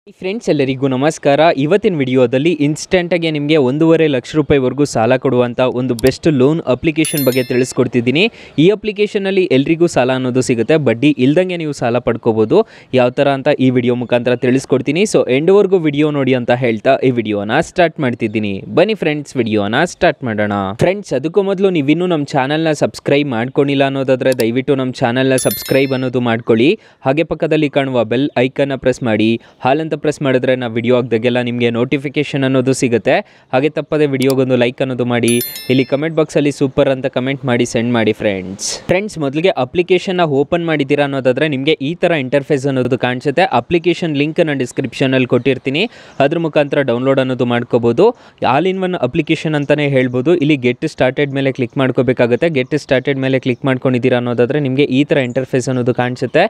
Friends ಎಲ್ಲರಿಗೂ ನಮಸ್ಕಾರ. ಇವತ್ತಿನ ವಿಡಿಯೋದಲ್ಲಿ ಇನ್ಸ್ಟೆಂಟಾಗಿ ನಿಮಗೆ 1.5 ಲಕ್ಷ ರೂಪಾಯಿವರೆಗೂ ಸಾಲ ಕೊಡುವಂಥ ಒಂದು ಬೆಸ್ಟ್ ಲೋನ್ ಅಪ್ಲಿಕೇಶನ್ ಬಗ್ಗೆ ತಿಳಿಸ್ಕೊಡ್ತಿದ್ದೀನಿ. ಈ ಅಪ್ಲಿಕೇಶನಲ್ಲಿ ಎಲ್ರಿಗೂ ಸಾಲ ಅನ್ನೋದು ಸಿಗುತ್ತೆ, ಬಡ್ಡಿ ಇಲ್ದಂಗೆ ನೀವು ಸಾಲ ಪಡ್ಕೋಬೋದು. ಯಾವ ಥರ ಅಂತ ಈ ವಿಡಿಯೋ ಮುಖಾಂತರ ತಿಳಿಸ್ಕೊಡ್ತೀನಿ. ಸೊ ಎಂಡ್ವರೆಗೂ ವಿಡಿಯೋ ನೋಡಿ ಅಂತ ಹೇಳ್ತಾ ಈ ವಿಡಿಯೋನ ಸ್ಟಾರ್ಟ್ ಮಾಡ್ತಿದ್ದೀನಿ. ಬನ್ನಿ ಫ್ರೆಂಡ್ಸ್, ವಿಡಿಯೋನ ಸ್ಟಾರ್ಟ್ ಮಾಡೋಣ. ಫ್ರೆಂಡ್ಸ್, ಅದಕ್ಕೂ ಮೊದಲು ನೀವಿನ್ನೂ ನಮ್ಮ ಚಾನಲ್ನ ಸಬ್ಸ್ಕ್ರೈಬ್ ಮಾಡ್ಕೊಂಡಿಲ್ಲ ಅನ್ನೋದಾದರೆ ದಯವಿಟ್ಟು ನಮ್ಮ ಚಾನಲ್ನ ಸಬ್ಸ್ಕ್ರೈಬ್ ಅನ್ನೋದು ಮಾಡ್ಕೊಳ್ಳಿ. ಹಾಗೆ ಪಕ್ಕದಲ್ಲಿ ಕಾಣುವ ಬೆಲ್ ಐಕನ್ನ ಪ್ರೆಸ್ ಮಾಡಿ. ಹಾಲಂತ ಪ್ರೆಸ್ ಮಾಡಿದ್ರೆ ನಾವು ವಿಡಿಯೋ ಹಾಕಿದಾಗೆಲ್ಲ ನಿಮಗೆ ನೋಟಿಫಿಕೇಶನ್ ಅನ್ನೋದು ಸಿಗುತ್ತೆ. ಹಾಗೆ ತಪ್ಪದೆ ವಿಡಿಯೋಗೊಂದು ಲೈಕ್ ಅನ್ನೋದು ಮಾಡಿ. ಇಲ್ಲಿ ಕಮೆಂಟ್ ಬಾಕ್ಸಲ್ಲಿ ಸೂಪರ್ ಅಂತ ಕಮೆಂಟ್ ಮಾಡಿ ಸೆಂಡ್ ಮಾಡಿ. ಫ್ರೆಂಡ್ಸ್ ಮೊದಲಿಗೆ ಅಪ್ಲಿಕೇಶನ್ನ ಓಪನ್ ಮಾಡಿದ್ದೀರಾ ಅನ್ನೋದಾದರೆ ನಿಮಗೆ ಈ ಥರ ಇಂಟರ್ಫೇಸ್ ಅನ್ನೋದು ಕಾಣಿಸುತ್ತೆ. ಅಪ್ಲಿಕೇಶನ್ ಲಿಂಕ್ ನಾನು ಡಿಸ್ಕ್ರಿಪ್ಷನಲ್ಲಿ ಕೊಟ್ಟಿರ್ತೀನಿ, ಅದ್ರ ಮುಖಾಂತರ ಡೌನ್ಲೋಡ್ ಅನ್ನೋದು ಮಾಡ್ಕೋಬೋದು. ಆಲ್ ಇನ್ ಒನ್ ಅಪ್ಲಿಕೇಶನ್ ಅಂತಲೇ ಹೇಳ್ಬೋದು. ಇಲ್ಲಿ ಗೆಟ್ ಸ್ಟಾರ್ಟೆಡ್ ಮೇಲೆ ಕ್ಲಿಕ್ ಮಾಡ್ಕೋಬೇಕಾಗುತ್ತೆ. ಗೆಟ್ ಸ್ಟಾರ್ಟೆಡ್ ಮೇಲೆ ಕ್ಲಿಕ್ ಮಾಡ್ಕೊಂಡಿದ್ದೀರಾ ಅನ್ನೋದಾದರೆ ನಿಮಗೆ ಈ ಥರ ಇಂಟರ್ಫೇಸ್ ಅನ್ನೋದು ಕಾಣಿಸುತ್ತೆ.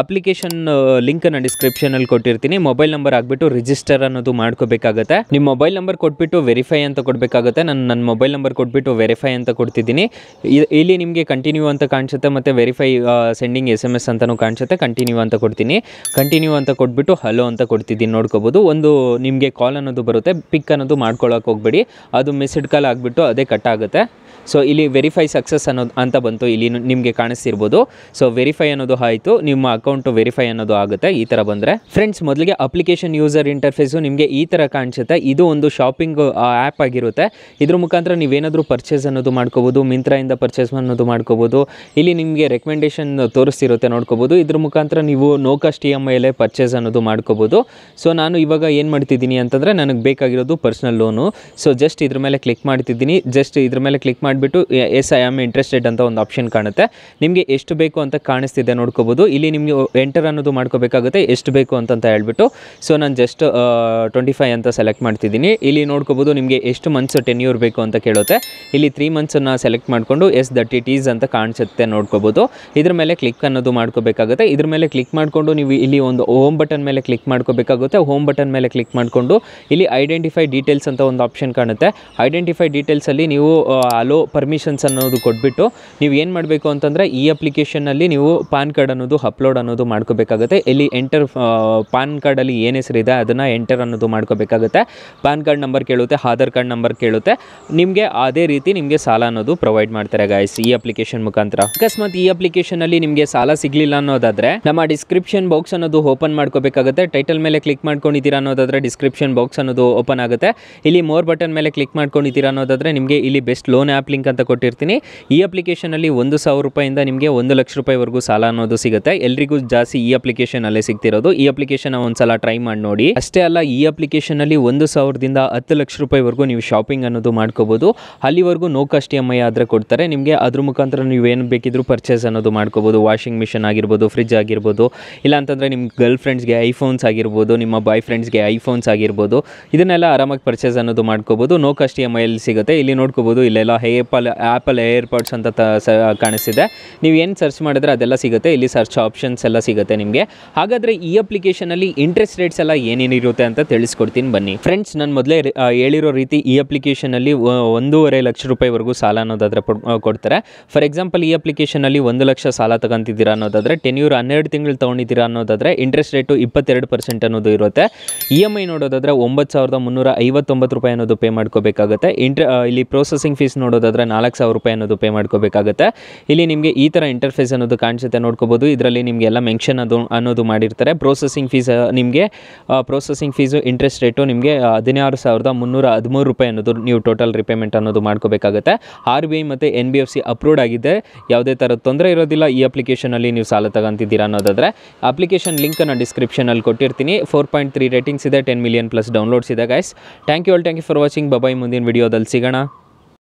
ಅಪ್ಲಿಕೇಶನ್ ಲಿಂಕ್ ನಾನು ಡಿಸ್ಕ್ರಿಪ್ಷನಲ್ಲಿ ಕೊಟ್ಟಿರ್ತೀನಿ. ಮೊಬೈಲ್ ನಂಬರ್ ಆಗಿಬಿಟ್ಟು ರಿಜಿಸ್ಟರ್ ಅನ್ನೋದು ಮಾಡ್ಕೋಬೇಕಾಗುತ್ತೆ. ನಿಮ್ಮ ಮೊಬೈಲ್ ನಂಬರ್ ಕೊಟ್ಬಿಟ್ಟು ವೆರಿಫೈ ಅಂತ ಕೊಡಬೇಕಾಗುತ್ತೆ. ನನ್ನ ಮೊಬೈಲ್ ನಂಬರ್ ಕೊಟ್ಬಿಟ್ಟು ವೆರಿಫೈ ಅಂತ ಕೊಡ್ತಿದ್ದೀನಿ. ಇಲ್ಲಿ ನಿಮಗೆ ಕಂಟಿನ್ಯೂ ಅಂತ ಕಾಣಿಸುತ್ತೆ ಮತ್ತು ವೆರಿಫೈ ಸೆಂಡಿಂಗ್ SMS ಅಂತಲೂ ಕಾಣಿಸುತ್ತೆ. ಕಂಟಿನ್ಯೂ ಅಂತ ಕೊಡ್ತೀನಿ. ಕಂಟಿನ್ಯೂ ಅಂತ ಕೊಟ್ಬಿಟ್ಟು ಹಲೋ ಅಂತ ಕೊಡ್ತಿದ್ದೀನಿ. ನೋಡ್ಕೋಬೋದು, ಒಂದು ನಿಮಗೆ ಕಾಲ್ ಅನ್ನೋದು ಬರುತ್ತೆ. ಪಿಕ್ ಅನ್ನೋದು ಮಾಡ್ಕೊಳ್ಳೋಕೆ ಹೋಗ್ಬೇಡಿ, ಅದು ಮಿಸ್ಡ್ ಕಾಲ್ ಆಗಿಬಿಟ್ಟು ಅದೇ ಕಟ್ ಆಗುತ್ತೆ. ಸೊ ಇಲ್ಲಿ ವೆರಿಫೈ ಸಕ್ಸಸ್ ಅನ್ನೋದು ಅಂತ ಬಂತು, ಇಲ್ಲಿ ನಿಮಗೆ ಕಾಣಿಸ್ತಿರ್ಬೋದು. ಸೊ ವೆರಿಫೈ ಅನ್ನೋದು ಆಯಿತು, ನಿಮ್ಮ ಅಕೌಂಟು ವೆರಿಫೈ ಅನ್ನೋದು ಆಗುತ್ತೆ. ಈ ಥರ ಬಂದರೆ ಫ್ರೆಂಡ್ಸ್ ಮೊದಲಿಗೆ ಅಪ್ಲಿಕೇಶನ್ ಯೂಸರ್ ಇಂಟರ್ಫೇಸು ನಿಮಗೆ ಈ ಥರ ಕಾಣಿಸುತ್ತೆ. ಇದು ಒಂದು ಶಾಪಿಂಗ್ ಆ್ಯಪ್ ಆಗಿರುತ್ತೆ. ಇದ್ರ ಮುಖಾಂತರ ನೀವೇನಾದರೂ ಪರ್ಚೇಸ್ ಅನ್ನೋದು ಮಾಡ್ಕೋಬೋದು. ಮಿಂತ್ರಾಯಿಂದ ಪರ್ಚೇಸ್ ಅನ್ನೋದು ಮಾಡ್ಕೋಬೋದು. ಇಲ್ಲಿ ನಿಮಗೆ ರೆಕಮೆಂಡೇಷನ್ ತೋರಿಸ್ತಿರುತ್ತೆ, ನೋಡ್ಕೋಬೋದು. ಇದ್ರ ಮುಖಾಂತರ ನೀವು ನೋ ಕಾಸ್ಟ್ EMI ಪರ್ಚೇಸ್ ಅನ್ನೋದು ಮಾಡ್ಕೋಬೋದು. ಸೊ ನಾನು ಇವಾಗ ಏನು ಮಾಡ್ತಿದ್ದೀನಿ ಅಂತಂದರೆ ನನಗೆ ಬೇಕಾಗಿರೋದು ಪರ್ಸ್ನಲ್ ಲೋನು. ಸೊ ಜಸ್ಟ್ ಇದ್ರ ಮೇಲೆ ಕ್ಲಿಕ್ ಮಾಡ್ತಿದ್ದೀನಿ. ಜಸ್ಟ್ ಇದ್ರ ಮೇಲೆ ಕ್ಲಿಕ್ ಮಾಡಿಬಿಟ್ಟು ಎಸ್ ಐ ಆಮ್ ಇಂಟ್ರೆಸ್ಟೆಡ್ ಅಂತ ಒಂದು ಆಪ್ಷನ್ ಕಾಣುತ್ತೆ. ನಿಮಗೆ ಎಷ್ಟು ಬೇಕು ಅಂತ ಕಾಣಿಸ್ತಿದೆ, ನೋಡ್ಕೋಬೋದು. ಇಲ್ಲಿ ನಿಮಗೆ ಎಂಟರ್ ಅನ್ನೋದು ಮಾಡ್ಕೋಬೇಕಾಗುತ್ತೆ, ಎಷ್ಟು ಬೇಕು ಅಂತ ಹೇಳ್ಬಿಟ್ಟು. ಸೊ ನಾನು ಜಸ್ಟ್ 25 ಅಂತ ಸೆಲೆಕ್ಟ್ ಮಾಡ್ತಿದ್ದೀನಿ. ಇಲ್ಲಿ ನೋಡ್ಕೋಬೋದು ನಿಮಗೆ ಎಷ್ಟು ಮಂತ್ಸ್ ಟೆನ್ಯೂರ್ ಬೇಕು ಅಂತ ಕೇಳುತ್ತೆ. ಇಲ್ಲಿ 3 ಮಂತ್ಸನ್ನು ಸೆಲೆಕ್ಟ್ ಮಾಡಿಕೊಂಡು ಎಸ್ ದಟ್ ಇಟ್ ಈಸ್ ಅಂತ ಕಾಣಿಸುತ್ತೆ, ನೋಡ್ಕೋಬೋದು. ಇದ್ರ ಮೇಲೆ ಕ್ಲಿಕ್ ಅನ್ನೋದು ಮಾಡ್ಕೋಬೇಕಾಗುತ್ತೆ. ಇದ್ರ ಮೇಲೆ ಕ್ಲಿಕ್ ಮಾಡಿಕೊಂಡು ನೀವು ಇಲ್ಲಿ ಒಂದು ಹೋಮ್ ಬಟನ್ ಮೇಲೆ ಕ್ಲಿಕ್ ಮಾಡ್ಕೋಬೇಕಾಗುತ್ತೆ. ಹೋಮ್ ಬಟನ್ ಮೇಲೆ ಕ್ಲಿಕ್ ಮಾಡಿಕೊಂಡು ಇಲ್ಲಿ ಐಡೆಂಟಿಫೈ ಡೀಟೇಲ್ಸ್ ಅಂತ ಒಂದು ಆಪ್ಷನ್ ಕಾಣುತ್ತೆ. ಐಡೆಂಟಿಫೈ ಡೀಟೇಲ್ಸಲ್ಲಿ ನೀವು ಅಲೋ ಪರ್ಮಿಷನ್ಸ್ ಅನ್ನೋದು ಕೊಟ್ಬಿಟ್ಟು ನೀವು ಏನು ಮಾಡಬೇಕು ಅಂತಂದರೆ ಈ ಅಪ್ಲಿಕೇಶನ್ನಲ್ಲಿ ನೀವು ಪಾನ್ ಕಾರ್ಡ್ ಅನ್ನೋದು ಅಪ್ಲೋಡ್ ಅನ್ನೋದು ಮಾಡ್ಕೋಬೇಕಾಗುತ್ತೆ. ಇಲ್ಲಿ ಎಂಟರ್ ಪಾನ್ ಕಾರ್ಡಲ್ಲಿ ಏನು ಹೆಸರಿದೆ ಅದನ್ನು ಎಂಟರ್ ಅನ್ನೋದು ಮಾಡ್ಕೋಬೇಕಾಗುತ್ತೆ. ಪಾನ್ ಕಾರ್ಡ್ ನಂಬರ್ ಕೇಳುತ್ತೆ, ಆಧಾರ್ ಕಾರ್ಡ್ ನಂಬರ್ ಕೇಳುತ್ತೆ. ನಿಮಗೆ ಅದೇ ರೀತಿ ನಿಮಗೆ ಸಾಲ ಅನ್ನೋದು ಪ್ರೊವೈಡ್ ಮಾಡ್ತಾರೆ ಗಾಯ್ಸ್ ಈ ಅಪ್ಲಿಕೇಶನ್ ಮುಖಾಂತರ. ಅಕಸ್ಮಾತ್ ಈ ಅಪ್ಲಿಕೇಶನಲ್ಲಿ ನಿಮಗೆ ಸಾಲ ಸಿಗಲಿಲ್ಲ ಅನ್ನೋದಾದರೆ ನಮ್ಮ ಡಿಸ್ಕ್ರಿಪ್ಷನ್ ಬಾಕ್ಸ್ ಅನ್ನೋದು ಓಪನ್ ಮಾಡ್ಕೋಬೇಕಾಗುತ್ತೆ. ಟೈಟಲ್ ಮೇಲೆ ಕ್ಲಿಕ್ ಮಾಡ್ಕೊಂಡಿದ್ದೀರಾ ಅನ್ನೋದಾದರೆ ಡಿಸ್ಕ್ರಿಪ್ಷನ್ ಬಾಕ್ಸ್ ಅನ್ನೋದು ಓಪನ್ ಆಗುತ್ತೆ. ಇಲ್ಲಿ ಮೋರ್ ಬಟನ್ ಮೇಲೆ ಕ್ಲಿಕ್ ಮಾಡ್ಕೊಂಡಿದ್ದೀರಾ ಅನ್ನೋದಾದರೆ ನಿಮಗೆ ಇಲ್ಲಿ ಬೆಸ್ಟ್ ಲೋನ್ ಆ್ಯಪ್ ಲಿಂಕ್ ಅಂತ ಕೊಟ್ಟಿರ್ತೀನಿ. ಈ ಅಪ್ಲಿಕೇಶನಲ್ಲಿ 1,000 ರೂಪಾಯಿಂದ ನಿಮಗೆ 1 ಲಕ್ಷ ರೂಪಾಯಿವರೆಗೂ ಸಾಲ ಅನ್ನೋದು ಸಿಗುತ್ತೆ. ಎಲ್ರಿಗೂ ಜಾಸ್ತಿ ಈ ಅಪ್ಲಿಕೇಶನಲ್ಲೇ ಸಿಗ್ತಿರೋದು. ಈ ಅಪ್ಲಿಕೇಶನ್ ಒಂದ್ಸಲ ಟ್ರೈ ಮಾಡಿ ನೋಡಿ. ಅಷ್ಟೇ ಅಲ್ಲ, ಈ ಅಪ್ಲಿಕೇಶನಲ್ಲಿ 1,000ದಿಂದ 10 ಲಕ್ಷ ರೂಪಾಯಿವರೆಗೂ ನೀವು ಶಾಪಿಂಗ್ ಅನ್ನೋದು ಮಾಡ್ಕೋಬೋದು. ಅಲ್ಲಿವರೆಗೂ ನೋ ಕಾಸ್ಟ್ EMI ಆದರೆ ಕೊಡ್ತಾರೆ ನಿಮಗೆ. ಅದ್ರ ಮುಖಾಂತರ ನೀವು ಏನು ಬೇಕಿದ್ರೂ ಪರ್ಚೇಸ್ ಅನ್ನೋದು ಮಾಡ್ಕೋಬೋದು. ವಾಷಿಂಗ್ ಮಿಷನ್ ಆಗಿರ್ಬೋದು, ಫ್ರಿಜ್ ಆಗಿರ್ಬೋದು, ಇಲ್ಲ ಅಂತಂದರೆ ನಿಮ್ಮ ಗರ್ಲ್ ಫ್ರೆಂಡ್ಸ್ಗೆ ಐಫೋನ್ಸ್ ಆಗಿರ್ಬೋದು, ನಿಮ್ಮ ಬಾಯ್ ಫ್ರೆಂಡ್ಸ್ಗೆ ಐಫೋನ್ಸ್ ಆಗಿರ್ಬೋದು, ಇದನ್ನೆಲ್ಲ ಆರಾಮಾಗಿ ಪರ್ಚೇಸ್ ಅನ್ನೋದು ಮಾಡ್ಕೋಬೋದು. ನೋ ಕಾಸ್ಟ್ EMI ಸಿಗುತ್ತೆ. ಇಲ್ಲಿ ನೋಡ್ಕೋಬೋದು, ಇಲ್ಲೆಲ್ಲ ಆ್ಯಪಲ್ ಏರ್ಪಾಡ್ಸ್ ಅಂತ ಕಾಣಿಸ್ತಿದೆ. ನೀವು ಏನು ಸರ್ಚ್ ಮಾಡಿದ್ರೆ ಅದೆಲ್ಲ ಸಿಗುತ್ತೆ. ಇಲ್ಲಿ ಸರ್ಚ್ ಆಪ್ಷನ್ಸ್ ಎಲ್ಲ ಸಿಗುತ್ತೆ ನಿಮಗೆ. ಹಾಗಾದರೆ ಈ ಅಪ್ಲಿಕೇಶನಲ್ಲಿ ಇಂಟ್ರೆಸ್ಟ್ ರೇಟ್ಸ್ ಎಲ್ಲ ಏನೇನಿರುತ್ತೆ ಅಂತ ತಿಳಿಸ್ಕೊಡ್ತೀನಿ ಬನ್ನಿ. ಫ್ರೆಂಡ್ಸ್, ನಾನು ಮೊದಲೇ ಹೇಳಿರೋ ರೀತಿ ಈ ಅಪ್ಲಿಕೇಶನಲ್ಲಿ 1.5 ಲಕ್ಷ ರೂಪಾಯಿವರೆಗೂ ಸಾಲ ಅನ್ನೋದಾದರೆ ಕೊಡ್ತಾರೆ. ಫಾರ್ ಎಕ್ಸಾಂಪಲ್, ಈ ಅಪ್ಲಿಕೇಶನಲ್ಲಿ 1 ಲಕ್ಷ ಸಾಲ ತಗೊಂತಿದ್ದೀರಾ ಅನ್ನೋದಾದರೆ ಟೆನ್ಯೂರ್ 12 ತಿಂಗಳು ತೊಗೊಂಡಿದ್ದೀರಾ ಅನ್ನೋದಾದರೆ ಇಂಟ್ರೆಸ್ಟ್ ರೇಟು 22% ಅನ್ನೋದು ಇರುತ್ತೆ. EMI ನೋಡೋದಾದರೆ 9,359 ರೂಪಾಯಿ ಅನ್ನೋದು ಪೇ ಮಾಡ್ಕೋಬೇಕಾಗುತ್ತೆ. ಇಲ್ಲಿ ಪ್ರೊಸೆಸಿಂಗ್ ಫೀಸ್ ನೋಡೋದಾದರೆ 4,000 ರೂಪಾಯಿ ಅನ್ನೋದು ಪೇ ಮಾಡ್ಕೋಬೇಕಾಗುತ್ತೆ. ಇಲ್ಲಿ ನಿಮಗೆ ಈ ಥರ ಇಂಟರ್ಫೇಸ್ ಅನ್ನೋದು ಕಾಣಿಸುತ್ತೆ, ನೋಡ್ಕೋಬೋದು. ಇದರಲ್ಲಿ ನಿಮಗೆಲ್ಲ ಮೆನ್ಷನ್ ಅನ್ನೋದು ಮಾಡಿರ್ತಾರೆ. ಪ್ರೊಸೆಸಿಂಗ್ ಫೀಸು ಇಂಟ್ರೆಸ್ಟ್ ರೇಟು ನಿಮಗೆ 16,313 ರೂಪಾಯಿ ಅನ್ನೋದು ನೀವು ಟೋಟಲ್ ರಿಪೇಮೆಂಟ್ ಅನ್ನೋದು ಮಾಡ್ಕೋಬೇಕಾಗುತ್ತೆ. RBI ಮತ್ತು NBFC ಅಪ್ರೂವ್ಡ್ ಆಗಿದೆ. ಯಾವುದೇ ಥರದ ತೊಂದರೆ ಇರೋದಿಲ್ಲ ಈ ಅಪ್ಲಿಕೇಶನಲ್ಲಿ ನೀವು ಸಾಲ ತಗೊಂತಿದ್ದೀರಾ ಅನ್ನೋದಾದರೆ. ಅಪ್ಲಿಕೇಶನ್ ಲಿಂಕನ್ನು ಡಿಸ್ಕ್ರಿಪ್ಷನಲ್ಲಿ ಕೊಟ್ಟಿರ್ತೀನಿ. 4.3 ರೇಟಿಂಗ್ಸ್ ಇದೆ, 10 ಮಿಲಿಯನ್+ ಡೌನ್ಲೋಡ್ಸ್ ಇದೆ guys. Thank you for watching. Bye. ಮುಂದಿನ ವಿಡಿಯೋದಲ್ಲಿ ಸಿಗೋಣ.